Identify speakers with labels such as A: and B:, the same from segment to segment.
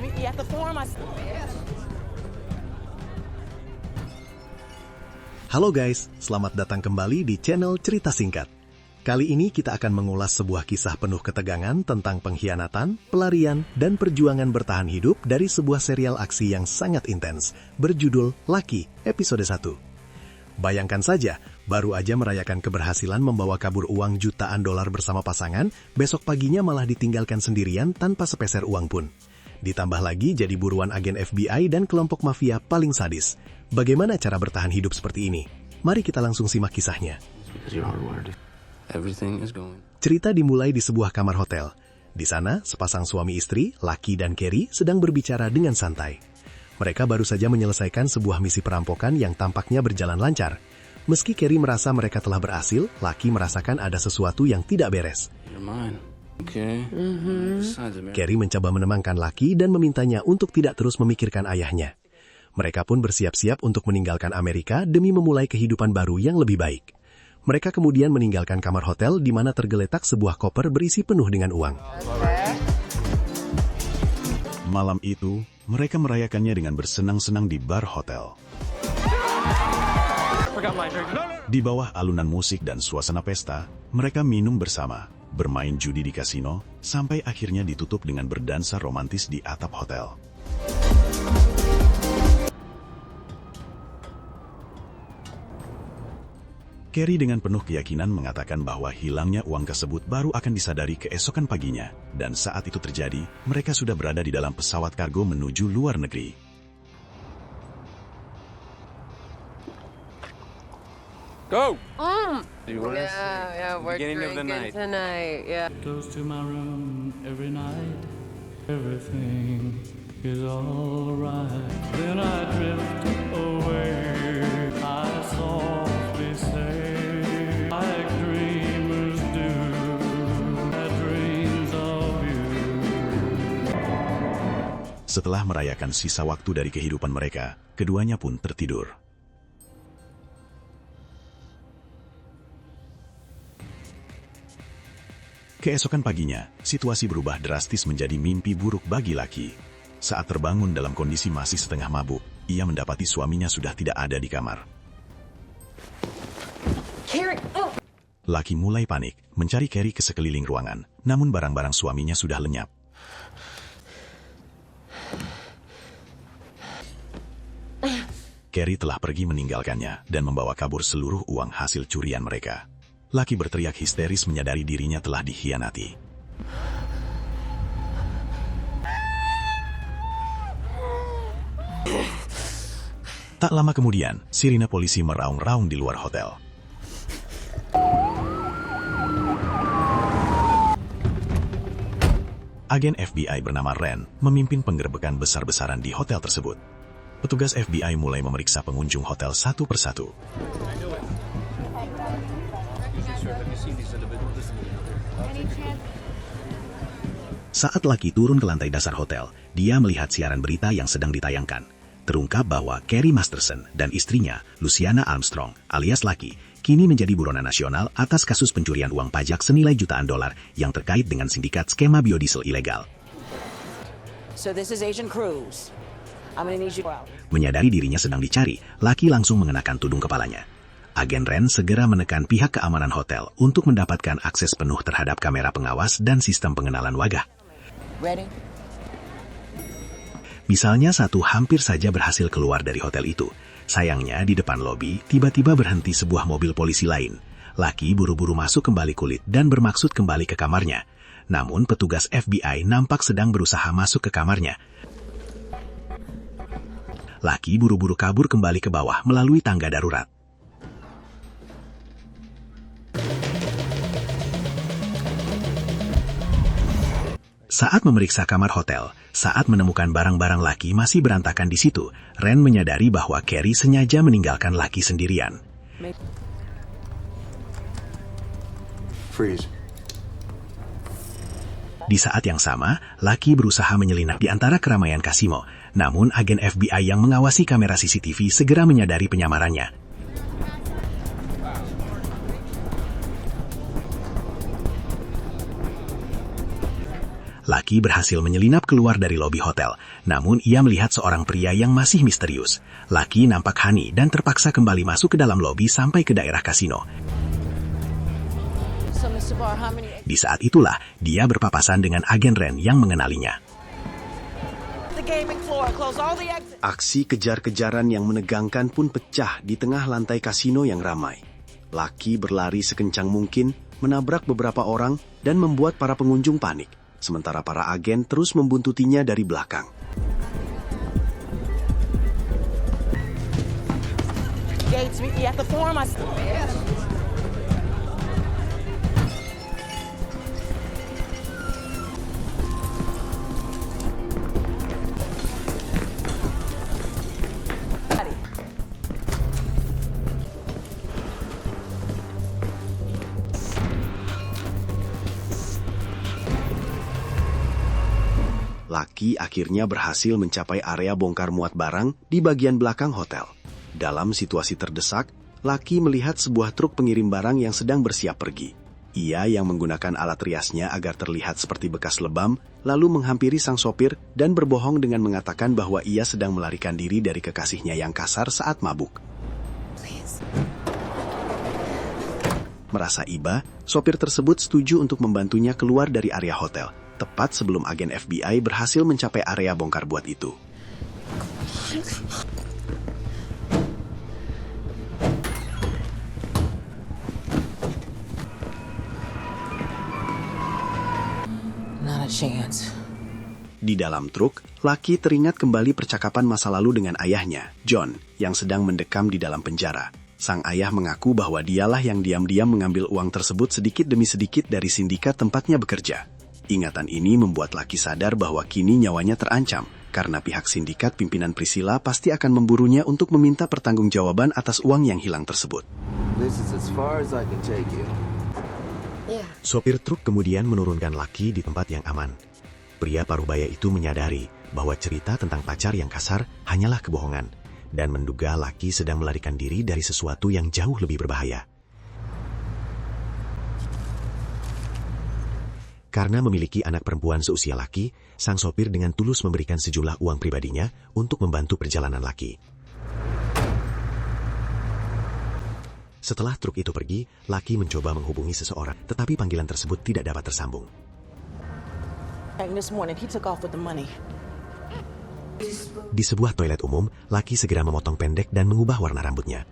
A: meet me at the forum.
B: Halo guys, selamat datang kembali di channel Cerita Singkat. Kali ini kita akan mengulas sebuah kisah penuh ketegangan tentang pengkhianatan, pelarian, dan perjuangan bertahan hidup dari sebuah serial aksi yang sangat intens, berjudul Lucky, episode 1. Bayangkan saja, baru aja merayakan keberhasilan membawa kabur uang jutaan dolar bersama pasangan, besok paginya malah ditinggalkan sendirian tanpa sepeser uang pun. Ditambah lagi jadi buruan agen FBI dan kelompok mafia paling sadis. Bagaimana cara bertahan hidup seperti ini? Mari kita langsung simak kisahnya. Cerita dimulai di sebuah kamar hotel. Di sana, sepasang suami istri, Lucky dan Carrie, sedang berbicara dengan santai. Mereka baru saja menyelesaikan sebuah misi perampokan yang tampaknya berjalan lancar. Meski Carrie merasa mereka telah berhasil, Lucky merasakan ada sesuatu yang tidak beres. Carrie mencoba menenangkan Lucky dan memintanya untuk tidak terus memikirkan ayahnya. Mereka pun bersiap-siap untuk meninggalkan Amerika demi memulai kehidupan baru yang lebih baik. Mereka kemudian meninggalkan kamar hotel di mana tergeletak sebuah koper berisi penuh dengan uang.
C: Malam itu, mereka merayakannya dengan bersenang-senang di bar hotel. Di bawah alunan musik dan suasana pesta, mereka minum bersama, bermain judi di kasino, sampai akhirnya ditutup dengan berdansa romantis di atap hotel. Carrie dengan penuh keyakinan mengatakan bahwa hilangnya uang tersebut baru akan disadari keesokan paginya, dan saat itu terjadi, mereka sudah berada di dalam pesawat kargo menuju luar negeri.
D: Go!
E: Yeah, we're drinking tonight. Yeah.
F: Goes to my room every night. Everything is alright. Then I drift away. I softly say, like dreamers do, I dreams of you.
C: Setelah merayakan sisa waktu dari kehidupan mereka, keduanya pun tertidur. Keesokan paginya, situasi berubah drastis menjadi mimpi buruk bagi Lucky. Saat terbangun dalam kondisi masih setengah mabuk, ia mendapati suaminya sudah tidak ada di kamar. Lucky mulai panik, mencari Carrie ke sekeliling ruangan, namun barang-barang suaminya sudah lenyap. Carrie telah pergi meninggalkannya dan membawa kabur seluruh uang hasil curian mereka. Lucky berteriak histeris menyadari dirinya telah dikhianati. Tak lama kemudian, sirine polisi meraung-raung di luar hotel. Agen FBI bernama Ren memimpin penggerebekan besar-besaran di hotel tersebut. Petugas FBI mulai memeriksa pengunjung hotel satu persatu. Saat Lucky turun ke lantai dasar hotel, dia melihat siaran berita yang sedang ditayangkan. Terungkap bahwa Carrie Masterson dan istrinya, Luciana Armstrong, alias Lucky, kini menjadi buronan nasional atas kasus pencurian uang pajak senilai jutaan dolar yang terkait dengan sindikat skema biodiesel ilegal.
A: So this is Agent Cruz. I'm gonna need you out.
C: Menyadari dirinya sedang dicari, Lucky langsung mengenakan tudung kepalanya. Agen Ren segera menekan pihak keamanan hotel untuk mendapatkan akses penuh terhadap kamera pengawas dan sistem pengenalan wajah.
A: Ready?
C: Misalnya satu hampir saja berhasil keluar dari hotel itu. Sayangnya di depan lobi tiba-tiba berhenti sebuah mobil polisi lain. Lucky buru-buru masuk kembali kulit dan bermaksud kembali ke kamarnya. Namun petugas FBI nampak sedang berusaha masuk ke kamarnya. Lucky buru-buru kabur kembali ke bawah melalui tangga darurat. Saat memeriksa kamar hotel, saat menemukan barang-barang Lucky masih berantakan di situ, Ren menyadari bahwa Carrie sengaja meninggalkan Lucky sendirian.
D: Freeze.
C: Di saat yang sama, Lucky berusaha menyelinap di antara keramaian kasino, namun agen FBI yang mengawasi kamera CCTV segera menyadari penyamarannya. Lucky berhasil menyelinap keluar dari lobi hotel, namun ia melihat seorang pria yang masih misterius. Lucky nampak Hani dan terpaksa kembali masuk ke dalam lobi sampai ke daerah kasino.
A: So, Mr. Barr, how many...
C: Di saat itulah, dia berpapasan dengan agen Ren yang mengenalinya.
A: The gaming floor, close all the exits.
B: Aksi kejar-kejaran yang menegangkan pun pecah di tengah lantai kasino yang ramai. Lucky berlari sekencang mungkin, menabrak beberapa orang, dan membuat para pengunjung panik. Sementara para agen terus membuntutinya dari belakang.
A: Gates, meet me at the forum.
B: Lucky akhirnya berhasil mencapai area bongkar muat barang di bagian belakang hotel. Dalam situasi terdesak, Lucky melihat sebuah truk pengirim barang yang sedang bersiap pergi. Ia yang menggunakan alat riasnya agar terlihat seperti bekas lebam, lalu menghampiri sang sopir dan berbohong dengan mengatakan bahwa ia sedang melarikan diri dari kekasihnya yang kasar saat mabuk. Merasa iba, sopir tersebut setuju untuk membantunya keluar dari area hotel, tepat sebelum agen FBI berhasil mencapai area bongkar buat itu.
A: Not a chance.
B: Di dalam truk, Lucky teringat kembali percakapan masa lalu dengan ayahnya, John, yang sedang mendekam di dalam penjara. Sang ayah mengaku bahwa dialah yang diam-diam mengambil uang tersebut sedikit demi sedikit dari sindikat tempatnya bekerja. Ingatan ini membuat Lucky sadar bahwa kini nyawanya terancam, karena pihak sindikat pimpinan Priscilla pasti akan memburunya untuk meminta pertanggungjawaban atas uang yang hilang tersebut.
D: This is as far as I can take you.
B: Sopir truk kemudian menurunkan Lucky di tempat yang aman. Pria parubaya itu menyadari bahwa cerita tentang pacar yang kasar hanyalah kebohongan, dan menduga Lucky sedang melarikan diri dari sesuatu yang jauh lebih berbahaya. Karena memiliki anak perempuan seusia Lucky, sang sopir dengan tulus memberikan sejumlah uang pribadinya untuk membantu perjalanan Lucky. Setelah truk itu pergi, Lucky mencoba menghubungi seseorang, tetapi panggilan tersebut tidak dapat tersambung.
A: This morning, he took off with the money.
B: Di sebuah toilet umum, Lucky segera memotong pendek dan mengubah warna rambutnya.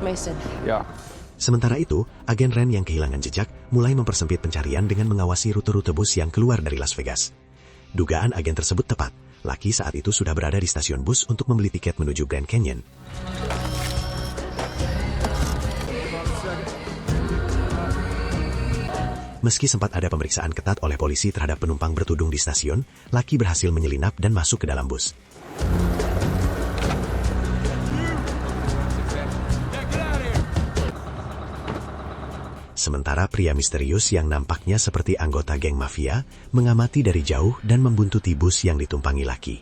A: Mason.
D: Yeah.
B: Sementara itu, agen Ren yang kehilangan jejak mulai mempersempit pencarian dengan mengawasi rute-rute bus yang keluar dari Las Vegas. Dugaan agen tersebut tepat. Lucky saat itu sudah berada di stasiun bus untuk membeli tiket menuju Grand Canyon. Meski sempat ada pemeriksaan ketat oleh polisi terhadap penumpang bertudung di stasiun, Lucky berhasil menyelinap dan masuk ke dalam bus. Sementara pria misterius yang nampaknya seperti anggota geng mafia mengamati dari jauh dan membuntuti bus yang ditumpangi Lucky.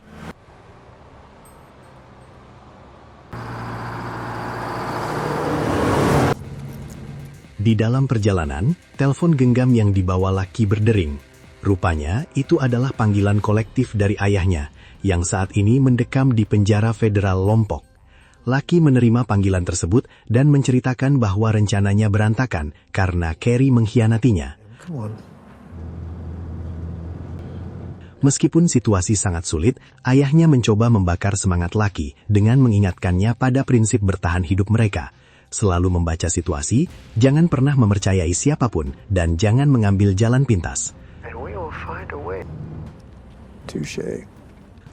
B: Di dalam perjalanan, telepon genggam yang dibawa Lucky berdering. Rupanya, itu adalah panggilan kolektif dari ayahnya, yang saat ini mendekam di penjara federal Lompok. Lucky menerima panggilan tersebut dan menceritakan bahwa rencananya berantakan karena Carrie mengkhianatinya. Meskipun situasi sangat sulit, ayahnya mencoba membakar semangat Lucky dengan mengingatkannya pada prinsip bertahan hidup mereka. Selalu membaca situasi, jangan pernah mempercayai siapapun, dan jangan mengambil jalan pintas.
D: Touché.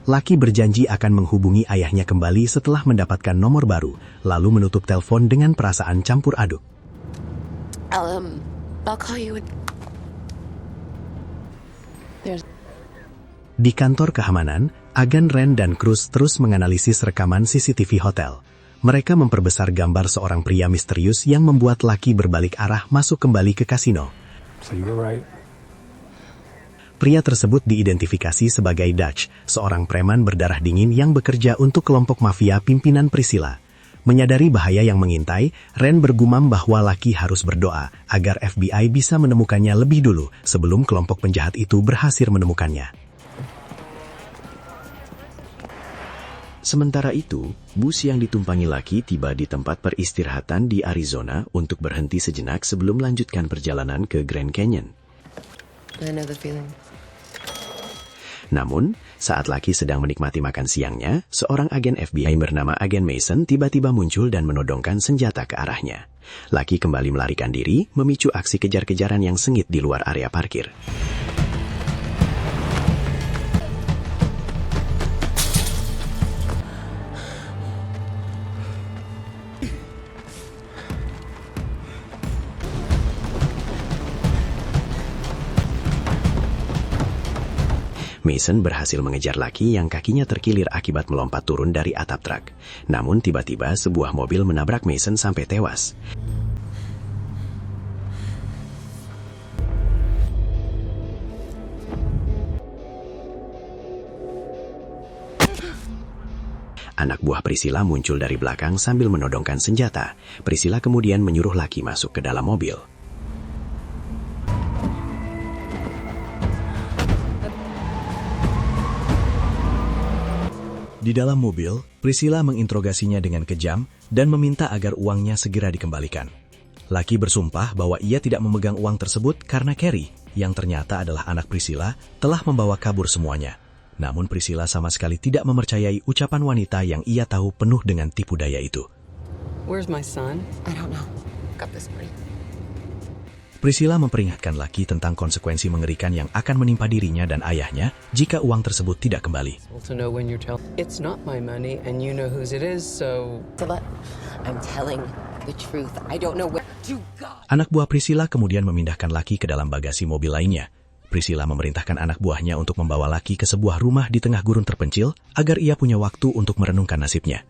B: Lucky berjanji akan menghubungi ayahnya kembali setelah mendapatkan nomor baru, lalu menutup telepon dengan perasaan campur aduk.
E: I'll call you.
B: Di kantor keamanan, agen Ren dan Cruz terus menganalisis rekaman CCTV hotel. Mereka memperbesar gambar seorang pria misterius yang membuat Lucky berbalik arah masuk kembali ke kasino.
D: So you were right.
B: Pria tersebut diidentifikasi sebagai Dutch, seorang preman berdarah dingin yang bekerja untuk kelompok mafia pimpinan Priscilla. Menyadari bahaya yang mengintai, Ren bergumam bahwa Lucky harus berdoa agar FBI bisa menemukannya lebih dulu sebelum kelompok penjahat itu berhasil menemukannya.
C: Sementara itu, bus yang ditumpangi Lucky tiba di tempat peristirahatan di Arizona untuk berhenti sejenak sebelum melanjutkan perjalanan ke Grand Canyon.
E: I know the feeling.
C: Namun, saat Lucky sedang menikmati makan siangnya, seorang agen FBI bernama Agen Mason tiba-tiba muncul dan menodongkan senjata ke arahnya. Lucky kembali melarikan diri, memicu aksi kejar-kejaran yang sengit di luar area parkir. Mason berhasil mengejar Lucky yang kakinya terkilir akibat melompat turun dari atap truk. Namun tiba-tiba sebuah mobil menabrak Mason sampai tewas. Anak buah Priscilla muncul dari belakang sambil menodongkan senjata. Priscilla kemudian menyuruh Lucky masuk ke dalam mobil.
B: Di dalam mobil, Priscilla menginterogasinya dengan kejam dan meminta agar uangnya segera dikembalikan. Lucky bersumpah bahwa ia tidak memegang uang tersebut karena Carrie, yang ternyata adalah anak Priscilla, telah membawa kabur semuanya. Namun Priscilla sama sekali tidak mempercayai ucapan wanita yang ia tahu penuh dengan tipu daya itu.
E: Where's my son?
A: I don't know.
E: Got this money.
B: Priscilla memperingatkan Lucky tentang konsekuensi mengerikan yang akan menimpa dirinya dan ayahnya jika uang tersebut tidak kembali.
E: To know when you're telling, it's not my money, and you know whose it is, so.
A: I'm telling the truth. I don't know where to go.
B: Anak buah Priscilla kemudian memindahkan Lucky ke dalam bagasi mobil lainnya. Priscilla memerintahkan anak buahnya untuk membawa Lucky ke sebuah rumah di tengah gurun terpencil agar ia punya waktu untuk merenungkan nasibnya.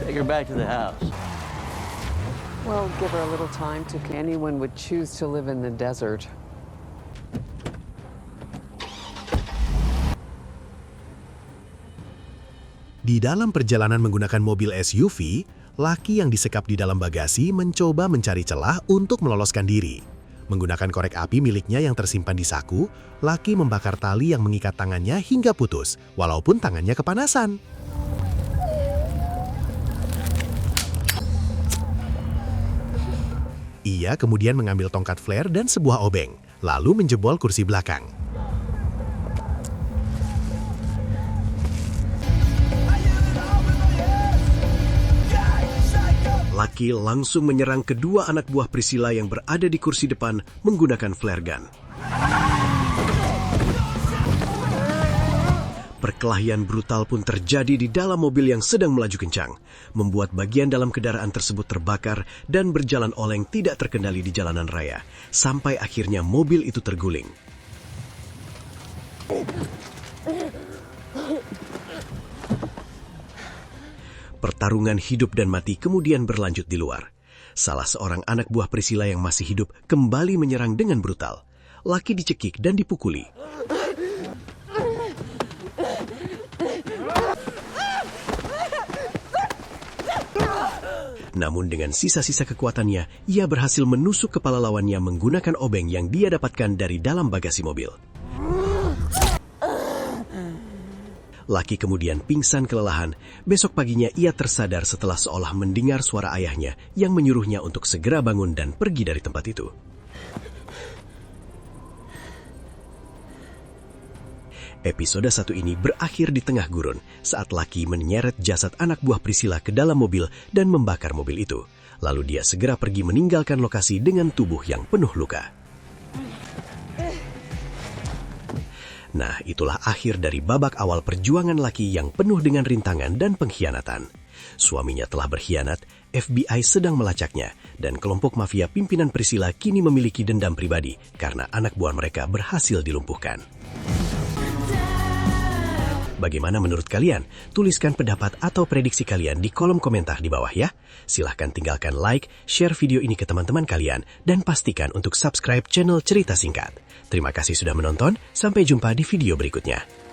F: Take her back to the house.
E: Well, give her a little time to. Anyone would choose to live in the desert.
B: Di dalam perjalanan menggunakan mobil SUV, Lucky yang disekap di dalam bagasi mencoba mencari celah untuk meloloskan diri. Menggunakan korek api miliknya yang tersimpan di saku, Lucky membakar tali yang mengikat tangannya hingga putus, walaupun tangannya kepanasan. Ia kemudian mengambil tongkat flare dan sebuah obeng, lalu menjebol kursi belakang. Lucky langsung menyerang kedua anak buah Priscilla yang berada di kursi depan menggunakan flare gun. Perkelahian brutal pun terjadi di dalam mobil yang sedang melaju kencang, membuat bagian dalam kendaraan tersebut terbakar dan berjalan oleng tidak terkendali di jalanan raya, sampai akhirnya mobil itu terguling. Pertarungan hidup dan mati kemudian berlanjut di luar. Salah seorang anak buah Priscilla yang masih hidup kembali menyerang dengan brutal. Lucky dicekik dan dipukuli. Namun dengan sisa-sisa kekuatannya, ia berhasil menusuk kepala lawannya menggunakan obeng yang dia dapatkan dari dalam bagasi mobil. Lucky kemudian pingsan kelelahan. Besok paginya ia tersadar setelah seolah mendengar suara ayahnya yang menyuruhnya untuk segera bangun dan pergi dari tempat itu. Episode 1 ini berakhir di tengah gurun saat Lucky menyeret jasad anak buah Priscilla ke dalam mobil dan membakar mobil itu. Lalu dia segera pergi meninggalkan lokasi dengan tubuh yang penuh luka. Nah, itulah akhir dari babak awal perjuangan Lucky yang penuh dengan rintangan dan pengkhianatan. Suaminya telah berkhianat, FBI sedang melacaknya, dan kelompok mafia pimpinan Priscilla kini memiliki dendam pribadi karena anak buah mereka berhasil dilumpuhkan. Bagaimana menurut kalian? Tuliskan pendapat atau prediksi kalian di kolom komentar di bawah ya. Silahkan tinggalkan like, share video ini ke teman-teman kalian, dan pastikan untuk subscribe channel Cerita Singkat. Terima kasih sudah menonton, sampai jumpa di video berikutnya.